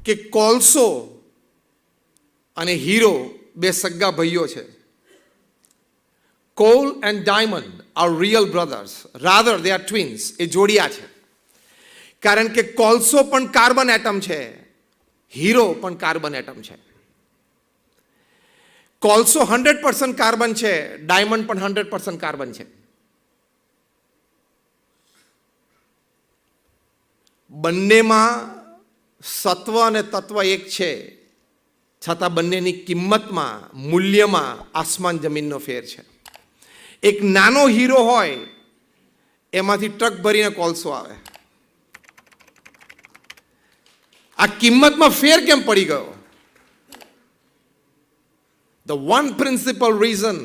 કે કોલસો અને હીરો બે સગા ભાઈઓ છે. Coal and diamond are real brothers, rather they are twins. એ જોડિયા છે. કારણ કે કોલસો પણ કાર્બન એટમ છે, હીરો પણ કાર્બન એટમ છે. કોલસો 100% કાર્બન છે, ડાયમંડ પણ 100% કાર્બન છે. બંનેમાં સત્વ અને તત્વ એક છે, છતાં બંનેની કિંમતમાં, મૂલ્યમાં આસમાન જમીનનો ફેર છે. એક નાનો હીરો હોય એમાંથી ટ્રક ભરીને કોલસો આવે. આ કિંમતમાં ફેર કેમ પડી ગયો? The one principal reason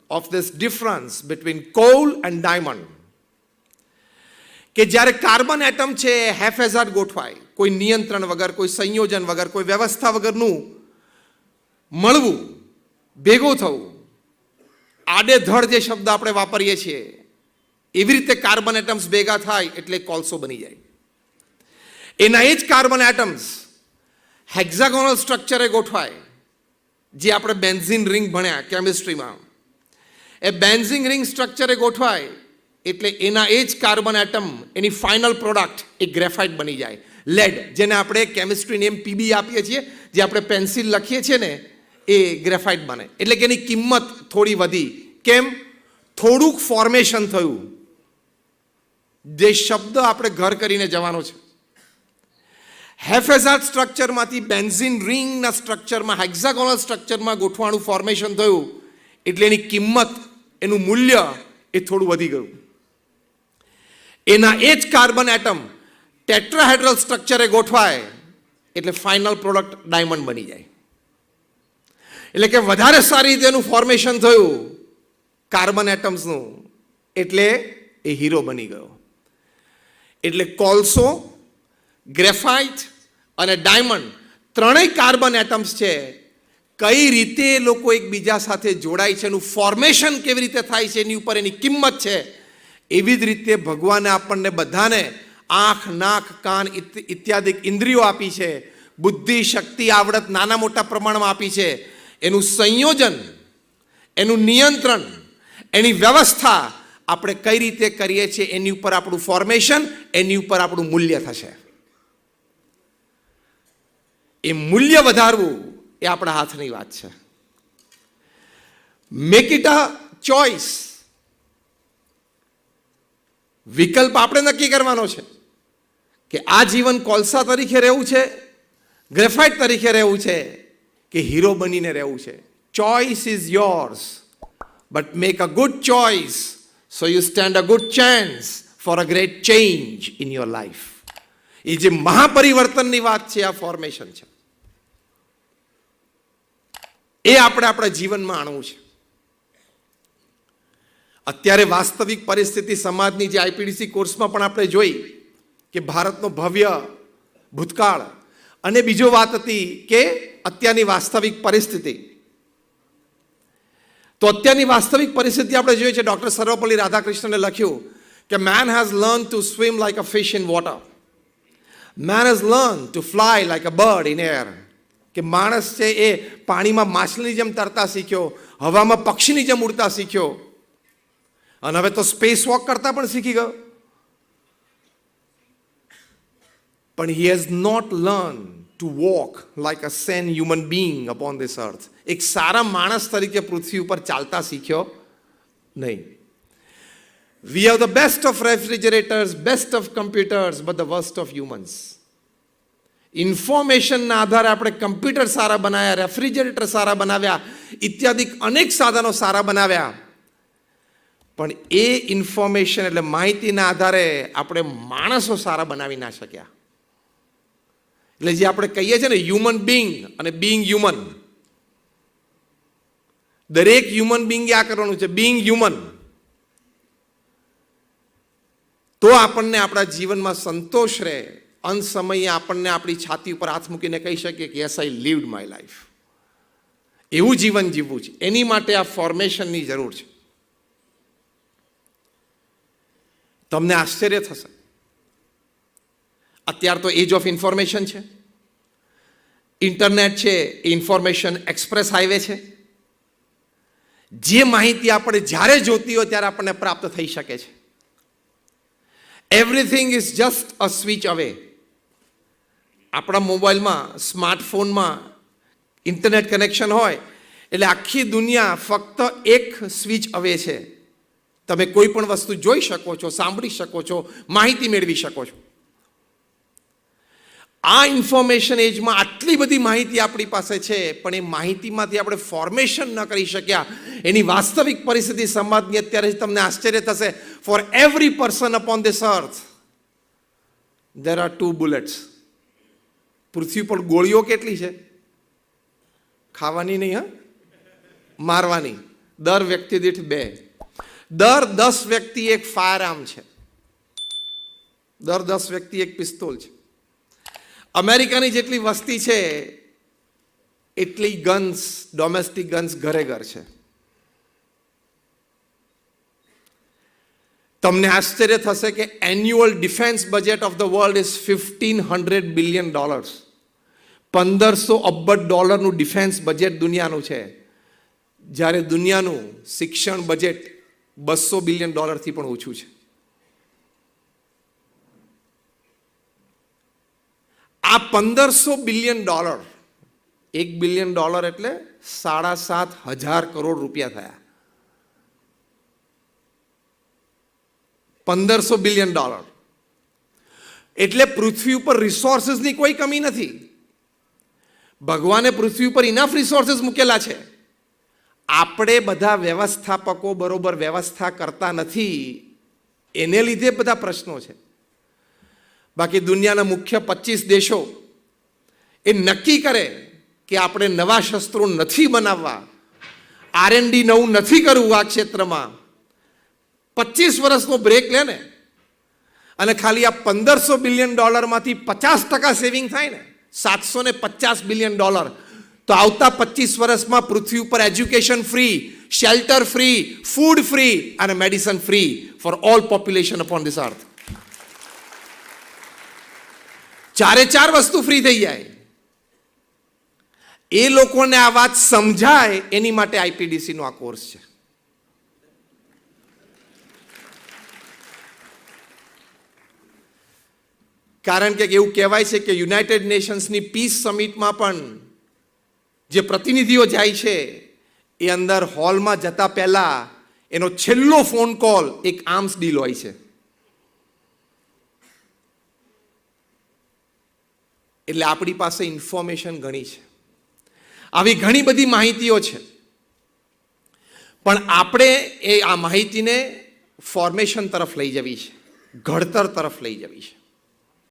of this difference between coal and diamond, કે જ્યારે કાર્બન એટમ છે હેફેઝાર્ડ ગોઠવાય, કોઈ નિયંત્રણ વગર, કોઈ સંયોજન વગર, કોઈ વ્યવસ્થા વગરનું મળવું, ભેગું થવું, આડેધડ જે શબ્દ આપણે વાપરીએ છીએ એવી રીતે કાર્બન એટમ્સ ભેગા થાય એટલે કોલસો બની જાય. એના એ જ કાર્બન એટમ્સ હેક્ઝાગોનલ સ્ટ્રક્ચરે ગોઠવાય, જે આપણે બેન્ઝીન રિંગ ભણ્યા કેમિસ્ટ્રીમાં. એ બેન્ઝીન રિંગ સ્ટ્રક્ચરે ગોઠવાય એટલે એના એ જ કાર્બન એટમ, એની ફાઇનલ પ્રોડક્ટ એ ગ્રેફાઇટ બની જાય, લેડ, જેને આપણે કેમિસ્ટ્રી નેમ પીબી આપીએ છીએ, જે આપણે પેન્સિલ લખીએ છીએ ને એ ગ્રેફાઇટ બને. એટલે કે એની કિંમત થોડી વધી. કેમ? થોડુંક ફોર્મેશન થયું. જે શબ્દ આપણે ઘર કરીને જવાનો છે. હેફેઝાર્ડ સ્ટ્રક્ચરમાંથી બેન્ઝીન રિંગના સ્ટ્રક્ચરમાં, હેક્ઝાગોનલ સ્ટ્રક્ચરમાં ગોઠવાણું ફોર્મેશન થયું એટલે એની કિંમત, એનું મૂલ્ય એ થોડું વધી ગયું. એના એ જ કાર્બન એટમ ટેટ્રાહેડ્રલ સ્ટ્રક્ચરે ગોઠવાય એટલે ફાઇનલ પ્રોડક્ટ ડાયમંડ બની જાય. એટલે કે વધારે સારી રીતે એનું ફોર્મેશન થયું કાર્બન એટમ્સનું, એટલે એ હીરો બની ગયો. એટલે કોલસો, ગ્રેફાઇટ અને ડાયમંડ ત્રણેય કાર્બન એટમ્સ છે. કઈ રીતે લોકો એકબીજા સાથે જોડાય છે, એનું ફોર્મેશન કેવી રીતે થાય છે, એની ઉપર એની કિંમત છે. એવી જ રીતે ભગવાને આપણને બધાને આંખ, નાક, કાન ઇત્યાદિ ઇન્દ્રિયો આપી છે. બુદ્ધિ, શક્તિ, આવડત નાના મોટા પ્રમાણમાં આપી છે. એનું સંયોજન, એનું નિયંત્રણ, એની વ્યવસ્થા આપણે કઈ રીતે કરીએ છીએ એની ઉપર આપણું ફોર્મેશન, એની ઉપર આપણું મૂલ્ય થશે. એ મૂલ્ય વધારવું એ આપણા હાથની વાત છે. Make it a choice. વિકલ્પ આપણે નક્કી કરવાનો છે કે આ જીવન કોલસા તરીકે રહેવું છે, ગ્રેફાઇટ તરીકે રહેવું છે, કે હીરો બનીને રહેવું છે. Choice is yours, but make a good choice so you stand a good chance for a great change in your life. એ જે મહાપરિવર્તનની વાત છે, આ ફોર્મેશન છે, એ આપણે આપણા જીવનમાં આણવું છે. અત્યારે વાસ્તવિક પરિસ્થિતિ સમાજની જે આઈપીડીસી કોર્સમાં પણ આપણે જોઈ કે ભારતનો ભવ્ય ભૂતકાળ, અને બીજો વાત હતી કે અત્યારની વાસ્તવિક પરિસ્થિતિ. તો અત્યારની વાસ્તવિક પરિસ્થિતિ આપણે જોઈએ છે. ડૉક્ટર સર્વપલ્લી રાધાકૃષ્ણને લખ્યું કે main has learn to swim like a fish in water, main has learn to fly like a bird in air. કે માણસ છે એ પાણીમાં માછલીની જેમ તરતા શીખ્યો, હવામાં પક્ષીની જેમ ઉડતા શીખ્યો, અને હવે તો સ્પેસ વોક કરતા પણ શીખી ગયો. પણ he has not learned to walk like a sane human being upon this earth. એક સારા માણસ તરીકે પૃથ્વી ઉપર ચાલતા શીખ્યો નહીં. We have the best of refrigerators, best of computers, but the worst of humans. ઇન્ફોર્મેશનના આધારે આપણે કમ્પ્યુટર સારા બનાવ્યા, રેફ્રિજરેટર સારા બનાવ્યા, ઇત્યાદિ અનેક સાધનો સારા બનાવ્યા, પણ એ ઇન્ફોર્મેશન એટલે માહિતીના આધારે આપણે માણસો સારા બનાવી ના શક્યા. એટલે જે આપણે કહીએ છીએ ને હ્યુમન બિંગ અને બિંગ હ્યુમન, દરેક હ્યુમન બિંગે આ કરવાનું છે, બિંગ હ્યુમન. તો આપણને આપણા જીવનમાં સંતોષ રહે. અંત સમયે આપણને આપણી છાતી ઉપર હાથ મૂકીને કહી શકીએ કે યસ આઈ લીવ્ડ માય લાઈફ. એવું જીવન જીવવું છે. એની માટે આ ફોર્મેશનની જરૂર છે. તમને આશ્ચર્ય થશે, અત્યારે તો એજ ઓફ ઇન્ફોર્મેશન છે. ઇન્ટરનેટ છે એ ઇન્ફોર્મેશન એક્સપ્રેસ હાઈવે છે. જે માહિતી આપણે જ્યારે જોતી હોય ત્યારે આપણને પ્રાપ્ત થઈ શકે છે. Everything is just a switch અવે. આપણા મોબાઈલમાં, સ્માર્ટફોનમાં ઇન્ટરનેટ કનેક્શન હોય એટલે આખી દુનિયા ફક્ત એક સ્વિચ અવે છે. તમે કોઈ પણ વસ્તુ જોઈ શકો છો, સાંભળી શકો છો, માહિતી મેળવી શકો છો. આ ઇન્ફોર્મેશન એજમાં આટલી બધી માહિતી આપણી પાસે છે, પણ એ માહિતીમાંથી આપણે ફોર્મેશન ન કરી શક્યા. એની વાસ્તવિક પરિસ્થિતિ સમાજની અત્યારે તમને આશ્ચર્ય થશે. For every person upon this earth there are 2 bullets. પૃથ્વી પર ગોળીઓ કેટલી છે? ખાવાની નહીં, હા, મારવાની. દર વ્યક્તિ દીઠ 2. દર 10 વ્યક્તિ એક ફાયર આર્મ છે. દર 10 વ્યક્તિ એક પિસ્તોલ છે. અમેરિકાની જેટલી વસ્તી છે એટલી ગન્સ, ડોમેસ્ટિક ગન્સ ઘરે ઘર છે. તમને આશ્ચર્ય થશે કે annual defence budget of the world is $1,500 billion. 1500 અબજ ડોલરનું ડિફેન્સ બજેટ દુનિયાનું છે, જ્યારે દુનિયાનું શિક્ષણ બજેટ $200 બિલિયન થી પણ ઓછું છે. આ $1500 બિલિયન, $1 બિલિયન એટલે 7,500 કરોડ રૂપિયા થયા. $1500 બિલિયન એટલે પૃથ્વી ઉપર રિસોર્સિસની કોઈ કમી નથી. ભગવાને પૃથ્વી ઉપર ઇનફ રિસોર્સિસ મૂકેલા છે. આપણે બધા વ્યવસ્થાપકો બરોબર વ્યવસ્થા કરતા નથી, એને લીધે બધા પ્રશ્નો છે. બાકી દુનિયાના મુખ્ય 25 દેશો એ નક્કી કરે કે આપણે નવા શસ્ત્રો નથી બનાવવા, R&D નવું નથી કરવું આ ક્ષેત્રમાં, 25 વર્ષનો બ્રેક લે ને, અને ખાલી આ $1500 બિલિયન માંથી 50% સેવિંગ થાય ને, $750 બિલિયન, તો આવતા 25 વર્ષમાં પૃથ્વી ઉપર education free, shelter free, food free અને medicine free for all population upon this earth. 4 વસ્તુ ફ્રી થઈ જાય. એ લોકોને આ વાત સમજાય એની માટે IPDC નો આ કોર્સ છે. કારણ કે એવું કહેવાય છે કે યુનાઇટેડ નેશન્સની પીસ સમિટમાં પણ જે પ્રતિનિધિઓ જાય છે એ અંદર હોલમાં જતા પહેલા એનો છેલ્લો ફોન કોલ એક આર્મ્સ ડીલ હોય છે. એટલે આપણી પાસે ઇન્ફોર્મેશન ઘણી છે, આવી ઘણી બધી માહિતીઓ છે, પણ આપણે આ માહિતીને ફોર્મેશન તરફ લઈ જવી છે, ઘડતર તરફ લઈ જવી છે.